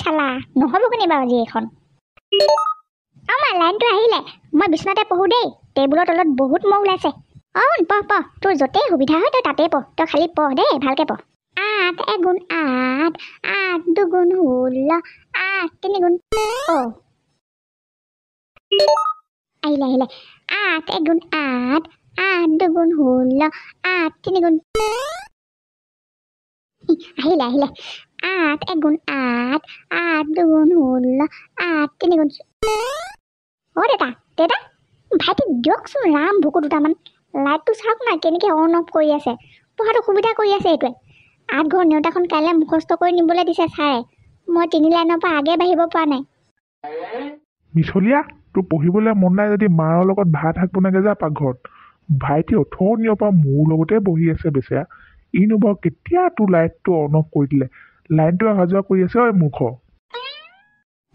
চালা নহ'ব কোনে বাৰু আজি এখন আমাৰ লাইনটো আহিলে মই বিছনাতে পঢ়ো দেই টেবুলৰ তলত বহুত মহ ওলাইছে পঢ় তোৰ য'তেই সুবিধা হয় তই তাতেই পঢ় তই খালি পঢ় দেই ভালকে পঢ় 8 এগুণ 8 8 দুগুণ 16 8 তিনিগুণ আহিলে 8 এগুণ 8 8 দুগুণ 16 8 তিনিগুণ আহিলে 8 এগুণ 8 8 দুগুণ 16 8 তিনিগুণ দেতা ভাইটি দিয়কচোন ৰাম ভুকু দুটামান লাইটটো চাওক না কেনেকৈ অন অফ কৰি আছে পঢ়াটো সুবিধা কৰি আছে এইটোৱে 8 ঘৰ নেওতাখন কাইলৈ মুখস্থ কৰি নিবলৈ দিছে ছাৰে মই 3 লাইনৰ পৰা আগে বাঢ়িব পৰা নাই মিছলীয়া তোৰ পঢ়িবলৈ মন নাই যদি মাৰৰ লগত ভাত শাক বনাগে যা পাকঘৰত ভাইটি অথনিৰ পৰা মোৰ লগতে বহি আছে বেচেৰা ইনো বাৰু কেতিয়া তোৰ লাইটটো অন অফ কৰি দিলে লাইনটো অহা যোৱা কৰি আছে ঐ মূৰ্খ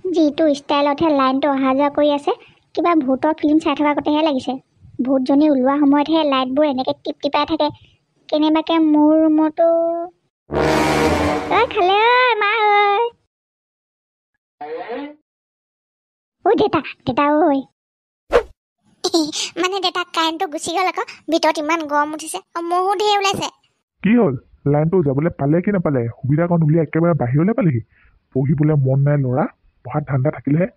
যিটো ষ্টাইলতহে লাইনটো অহা যোৱা কৰি আছে কিবা ভূতৰ ফিল্ম চাই থকা গতেহে লাগিছে ভূতজনী ওলোৱা সময়তহে লাইটবোৰ এনেকৈ টিপ টিপাই থাকে কেনেবাকৈ মোৰ ৰুমতো খালে মা দেতা ঐ মানে দেতা কাৰেণ্টটো গুচি গ'ল আকৌ ভিতৰত ইমান গৰম উঠিছে মহো ঢেৰ ওলাইছে কি হ'ল লাইনটো যাবলৈ পালে কি নাপালে সুবিধাকণ উলিয়াই একেবাৰে বাহিৰলৈ পালেহি পঢ়িবলৈ মন নাই ল'ৰা পঢ়াত ধান্দা থাকিলেহে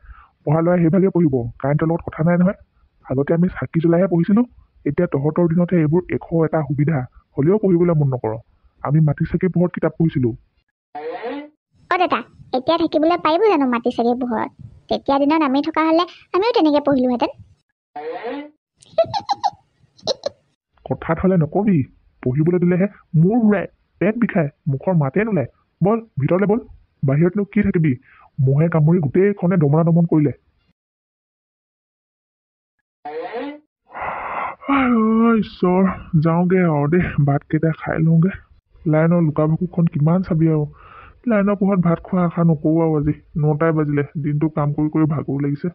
পঢ়া ল'ৰাই সেইভাগে পঢ়িব কাৰেণ্টৰ লগত কথা নাই নহয় আগতে আমি চাকি জ্বলাইহে পঢ়িছিলোঁ এতিয়া তহঁতৰ দিনতহে এইবোৰ এটা সুবিধা হ'লেও পঢ়িবলৈ মন নকৰ আমি মাটি চাকি পোহৰত কিতাপ পঢ়িছিলোঁ দেতা এতিয়া থাকিবলৈ পাৰিব জানো মাটি চাকি পোহৰত তেতিয়া দিনত আমি থকা হ'লে আমিও তেনেকৈ পঢ়িলোহেঁতেন কথাত হ'লে নকবি পঢ়িবলৈ দিলেহে মূৰ উৰাই পেট বিষায় মুখৰ মাতে নোলায় বল ভিতৰলৈ বল বাহিৰতনো কি থাকিবি মহে কামুৰি গোটেইখনে দমৰা দমন কৰিলে ঈশ্বৰ যাওঁগে আৰু দেই ভাতকেইটা খাই লওঁগে লাইনৰ লুকা ভাকুখন কিমান চাবি আৰু লাইনৰ পোহৰত ভাত খোৱা আশা নকৰোঁ আৰু আজি 9টাই বাজিলে দিনটো কাম কৰি কৰি ভাগৰো লাগিছে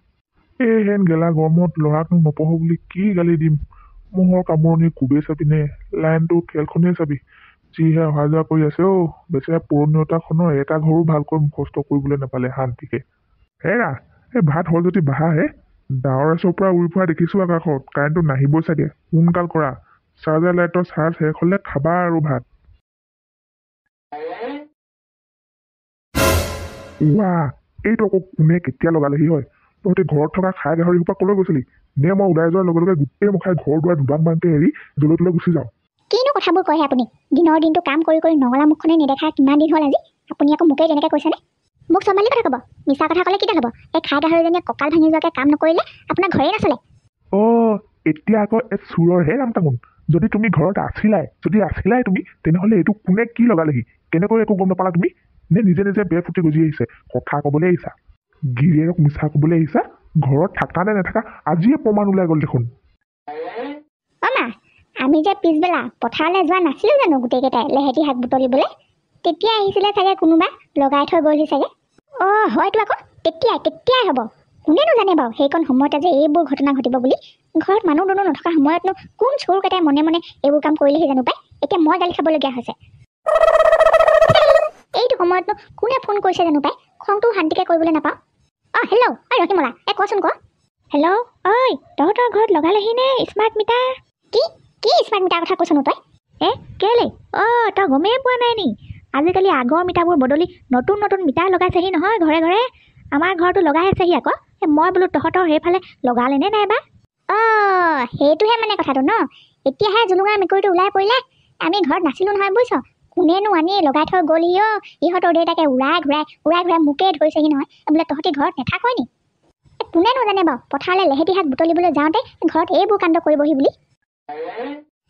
হেন গেলা গৰমত ল'ৰাকনো নপঢ়ো বুলি কি গালি দিম মহৰ কামোৰণি কোবেই চাবিনে লাইনটো খেলখনেই চাবি যিহে অহা যোৱা কৰি আছে বেচেৰা পুৰণিয়তাখনৰ এটা ঘৰো ভালকৈ মুখস্থ কৰিবলৈ নাপালে শান্তিকে হেৰা এই ভাত হ'ল যদি বাহাহে ডাৱৰ ৰাছৰ পৰা উৰি ফুৰা দেখিছোঁ আকাশত কাৰেণ্টটো নাহিবই চাগে সোনকাল কৰা চাৰ্জাৰ লাইটৰ চাৰ্জ শেষ হ'লে খাবা আৰু ভাত এইটো আকৌ কোনে কেতিয়া লগালেহি হয় তহঁতি ঘৰত থকা খাই গাহৰি সোপা কলৈ গৈছিলি নে মই ওলাই যোৱাৰ লগে লগে গোটেই মুখাই ঘৰ দুৱাৰ দুবাং বাংকে এৰি জলৈ তলৈ গুচি যাওঁ কিনো কথাবোৰ কয় আপুনি দিনৰ দিনটো কাম কৰি কৰি নগলা মুখখনে নেদেখা কিমান দিন হ'ল আজি আপুনি আকৌ মোকেই তেনেকৈ কৈছেনে মোক চম্ভালি কথা ক'ব মিছা কথা ক'লে কেতিয়া হ'ব এই খাই গাহৰিজনীয়ে কঁকাল ভাঙি যোৱাকৈ কাম নকৰিলে আপোনাৰ ঘৰেই নচলে এতিয়া আকৌ চোৰৰহে নাম টাঙোন যদি তুমি ঘৰত আছিলাই তুমি তেনেহ'লে এইটো কোনে কি লগালেহি কেনেকৈ একো গম নাপালা তুমি নে নিজে নিজে বেৰ ফুটি গজি আহিছে কথা ক'বলৈ আহিছা গিৰিয়েৰক মিছা ক'বলৈ আহিছা ঘৰত থাকা নে নাথাকা আজিয়ে প্ৰমাণ ওলাই গ'ল দেখোন আমি যে পিছবেলা পথাৰলৈ যোৱা নাছিলোঁ জানো গোটেইকেইটাই লেহেতি শাক বুটলিবলৈ তেতিয়া আহিছিলে চাগে কোনোবা লগাই থৈ গ'লহি চাগে হয়তো আকৌ তেতিয়াই হ'ব কোনেনো জানে বাৰু সেইকণ সময়তে যে এইবোৰ ঘটনা ঘটিব বুলি ঘৰত মানুহ দুনুহ নথকা সময়তনো কোন চোৰকেইটাই মনে মনে এইবোৰ কাম কৰিলেহি জানো পাই এতিয়া মই গালি খাবলগীয়া হৈছে এইটো সময়তনো কোনে ফোন কৰিছে জানো পাই খংটো শান্তিকে কৰিবলৈ নাপাওঁ হেল্ল' ৰহিমলা কচোন ক হেল্ল' তহঁতৰ ঘৰত লগালেহি নে স্মাৰ্ট মিটাৰ কি স্মাৰ্ট মিটাৰ কথা কৈছনো তই কেলে তই গমেই পোৱা নাই নি আজিকালি আগৰ মিটাৰবোৰ বদলি নতুন নতুন মিটাৰ লগাইছেহি নহয় ঘৰে ঘৰে আমাৰ ঘৰতো লগাই আছেহি আকৌ মই বোলো তহঁতৰ সেইফালে লগালে নে নাইবা সেইটোহে মানে কথাটো ন এতিয়াহে জুলুঙা মেকুৰীটো ওলাই পৰিলে আমি ঘৰত নাছিলোঁ নহয় বুজিছ কোনেনো আনি লগাই থৈ গ'লহি ইহঁতৰ দেউতাকে উৰাই ঘূৰাই মোকে ধৰিছেহি নহয় বোলে তহঁতি ঘৰত নাথাকই নি কোনেনো জানে বাৰু পথাৰলৈ লেহেতি শাক বুটলিবলৈ যাওঁতে ঘৰত এইবোৰ কাণ্ড কৰিবহি বুলি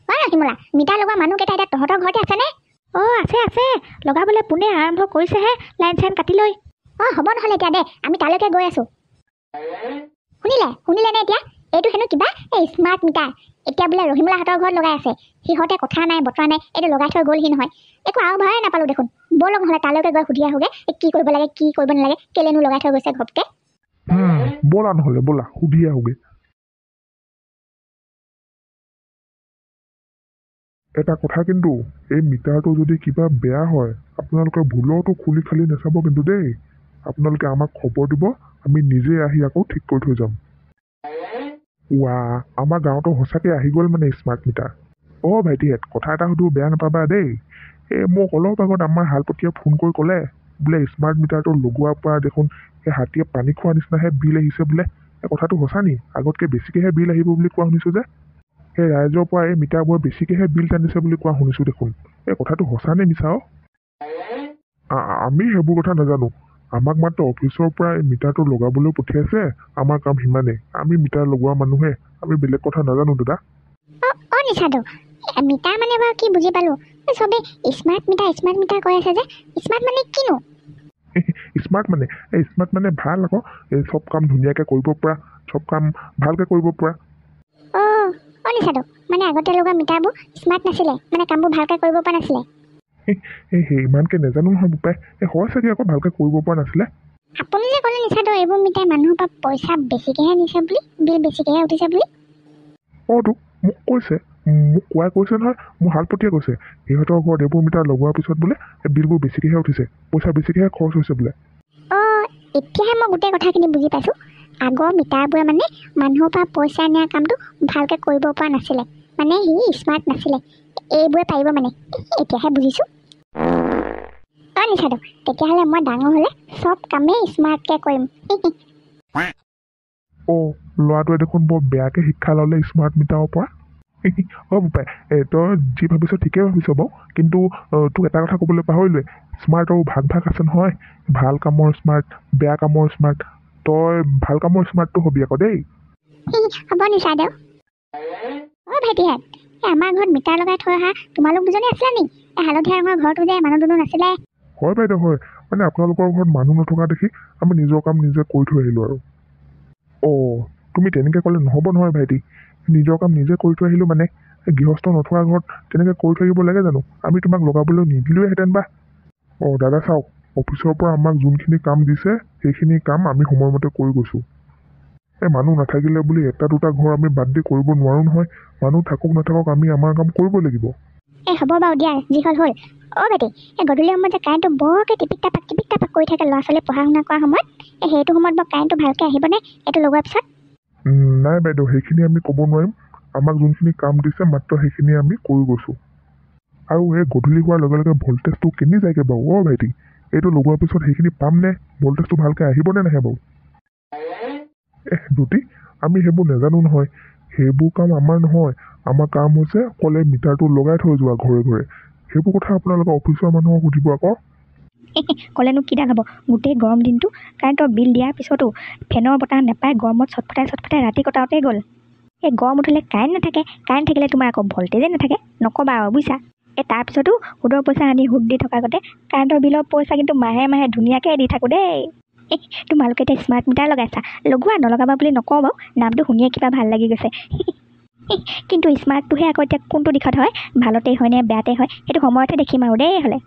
ৰহিমলা মিটাৰ লগোৱা মানুহকেইটা এতিয়া তহঁতৰ ঘৰতে আছেনে আছে লগাবলৈ পোনে আৰম্ভ কৰিছেহে লাইন চাইন কাটি লৈ হ'ব নহ'লে এতিয়া দে আমি তালৈকে গৈ আছোঁ শুনিলে নে এতিয়া এইটো হেনো কিবা স্মাৰ্ট মিটাৰ এতিয়া বোলে ৰহিমলাহঁতৰ ঘৰত লগাই আছে সিহঁতে কথা নাই বতৰা নাই এইটো লগাই থৈ গ'লহি নহয় একো আও ভাৱে নাপালোঁ দেখোন ব'লক নহ'লে তালৈকে গৈ সুধি আহোঁগৈ কি কৰিব লাগে কি কৰিব নালাগে কেলেনো লগাই থৈ গৈছে ঘপকে ব'লা নহ'লে ব'লা সুধি আহোঁগৈ এটা কথা কিন্তু এই মিটাৰটো যদি কিবা বেয়া হয় আপোনালোকে ভুলতো খুলি খালি নাচাব কিন্তু দেই আপোনালোকে আমাক খবৰ দিব, আমি নিজে আহি আকৌ ঠিক কৰি থৈ যাম। আমাৰ গাঁৱতো সঁচাকৈ আহি গ'ল মানে স্মাৰ্ট মিটাৰ। ভাইটিহেঁত, কথা এটা সুধো, বেয়া নাপাবা দেই। মোক অলপ আগত আমাৰ হালপতীয়ে ফোন কৰি ক'লে বোলে স্মাৰ্ট মিটাৰটো লগোৱাৰ পৰা দেখোন সেই হাতীয়ে পানী খোৱাৰ নিচিনাহে বিল আহিছে বোলে। কথাটো সঁচা নি? আগতকৈ বেছিকৈহে বিল আহিব বুলি কোৱা শুনিছোঁ যে। সেই ৰাইজৰ পৰা এই মিটাৰবোৰে বেছিকৈহে বিল টানিছে বুলি কোৱা শুনিছোঁ দেখোন। কথাটো সঁচা নে মিছা? আমি সেইবোৰ কথা নাজানো। আমাক মাত্ৰ অফিচৰ পৰা এই মিটাৰটো লগাবলৈ পঠিয়াইছে। আমাৰ কাম সিমানেই। আমি মিটাৰ লগোৱা মানুহে, আমি বেলেগ কথা নাজানো দাদা। নিচাদো, মিটাৰ মানে বাৰু কি বুজি পালোঁ। চবে স্মাৰ্ট মিটাৰ কৈ আছে যে, স্মাৰ্ট মানে কিনো? স্মাৰ্ট মানে ভাল আকৌ। চব কাম ধুনীয়াকৈ কৰিব পৰা, চব কাম ভালকৈ কৰিব পৰা। নিচাদো, মানে আগতে লগোৱা মিটাৰবোৰ স্মাৰ্ট নাছিলে, মানে কামবোৰ ভালকৈ কৰিব পৰা নাছিলে। ইমানকৈ নাজানো নহয় বোপাই। হয় চাগে আকৌ ভালকৈ কৰিব পৰা নাছিলে। আপুনি যে ক'লে নিচাদো, এইবোৰ মিটাৰ মানুহৰ পৰা পইচা বেছিকৈহে নিছে বুলি, বিল বেছিকৈহে উঠিছে বুলি। তো মোক কৈছে, মোক কৈছে নহয়, মোৰ হালপতীয়ে কৈছে সিহঁতৰ ঘৰত এইবোৰ মিটাৰ লগোৱাৰ পিছত বোলে বিলবোৰ বেছিকৈহে উঠিছে, পইচা বেছিকৈহে খৰচ হৈছে বোলে। এতিয়াহে মই গোটেই কথাখিনি বুজি পাইছোঁ। আগৰ মিটাৰবোৰে মানে মানুহৰ পৰা পইচা নিয়া কামটো ভালকৈ কৰিব পৰা নাছিলে, মানে সি স্মাৰ্ট নাছিলে। এইবোৰে পাৰিব মানে, এতিয়াহে বুজিছোঁ। নিচাদো, তেতিয়াহ'লে মই ডাঙৰ হ'লে চব কামেই স্মাৰ্টকৈ কৰিম। ল'ৰাটোৱে দেখোন বৰ বেয়াকৈ শিক্ষা ল'লে স্মাৰ্ট মিটাৰৰ পৰা। বোপাই, তই যি ভাবিছ ঠিকেই ভাবিছ বাৰু, কিন্তু তোক এটা কথা ক'বলৈ পাহৰিলোৱে। স্মাৰ্টৰো ভাগ আছে নহয়। ভাল কামৰ স্মাৰ্ট, বেয়া কামৰ স্মাৰ্ট। তই ভাল কামৰ স্মাৰ্টটো হবি আকৌ দেই। হ'ব নিচাদো। ভাইটিহেঁত, আমাৰ ঘৰত মিটাৰ লগাই থৈ অহা তোমালোক দুজনী আছিলা নি? হালধীয়া ৰঙৰ ঘৰটো যে মানুহ দুনুহ নাছিলে। হয় বাইদেউ, হয়। মানে আপোনালোকৰ ঘৰত মানুহ নথকা দেখি আমি নিজৰ কাম নিজে কৰি থৈ আহিলোঁ আৰু। তুমি তেনেকৈ ক'লে নহ'ব নহয় ভাইটি। নিজৰ কাম নিজে কৰি থৈ আহিলোঁ মানে গৃহস্থ নথকা ঘৰত তেনেকৈ কৰি থৈ আহিব লাগে জানো? আমি তোমাক লগাবলৈ নিদিলোঁহেঁতেন বা। দাদা চাওক, অফিচৰ পৰা আমাক যোনখিনি কাম দিছে সেইখিনি কাম আমি সময়মতে কৰি গৈছোঁ। মানুহ নাথাকিলে বুলি এটা দুটা ঘৰ আমি বাদ দি কৰিব নোৱাৰোঁ নহয়। মানুহ থাকক নাথাকক আমি আমাৰ কাম কৰিব লাগিব। হ'ব বাৰু দিয়া, যি হ'ল হ'ল। ভাইটি, গধূলি সময়ত যে কাৰেণ্টটো বৰকৈ টিপিক টাপাক কৰি থাকে ল'ৰা ছোৱালীয়ে পঢ়া শুনা কৰা সময়ত, সেইটো সময়ত বাৰু কাৰেণ্টটো ভালকৈ আহিবনে এইটো লগোৱাৰ পিছত? নাই বাইদেউ, সেইখিনি আমি ক'ব নোৱাৰিম। আমাক যোনখিনি কাম দিছে মাত্ৰ সেইখিনি আমি কৰি গৈছোঁ। আৰু গধূলি হোৱাৰ লগে লগে ভল্টেজটো কেনি যায়গৈ বাৰু? ভাইটি, এইটো লগোৱাৰ পিছত সেইখিনি পামনে? ভল্টেজটো ভালকৈ আহিবনে নাহে বাৰু? দুটি, আমি সেইবোৰ নাজানো নহয়। সেইবোৰ কাম আমাৰ নহয়। আমাৰ কাম হৈছে অকল মিটাৰটো লগাই থৈ যোৱা ঘৰে ঘৰে। সেইবোৰ কথা আপোনালোকে অফিচৰ মানুহক সুধিব আকৌ। ক'লেনো কি ডাল হ'ব? গোটেই গৰম দিনটো কাৰেণ্টৰ বিল দিয়াৰ পিছতো ফেনৰ বতাহ নাপায়, গৰমত চটফটাই ৰাতি কটাওঁতেই গ'ল। গৰম উঠিলে কাৰেণ্ট নাথাকে, কাৰেণ্ট থাকিলে তোমাৰ আকৌ ভল্টেজে নাথাকে। নক'বা আৰু বুজিছা। তাৰপিছতো সুদৰ পইচা আনি সুদ দি থকা আগতে কাৰেণ্টৰ বিলৰ পইচা কিন্তু মাহে মাহে ধুনীয়াকৈ দি থাকোঁ দেই। তোমালোকে এতিয়া স্মাৰ্ট মিটাৰ লগাইছা, লগোৱা, নলগাবা বুলি নকওঁ বাৰু, নামটো শুনিয়ে কিবা ভাল লাগি গৈছে। কিন্তু স্মাৰ্টটোহে আকৌ এতিয়া কোনটো দিশত হয়, ভালতেই হয় নে বেয়াতেই হয়, সেইটো সময়তহে দেখিম আৰু দেই হ'লে।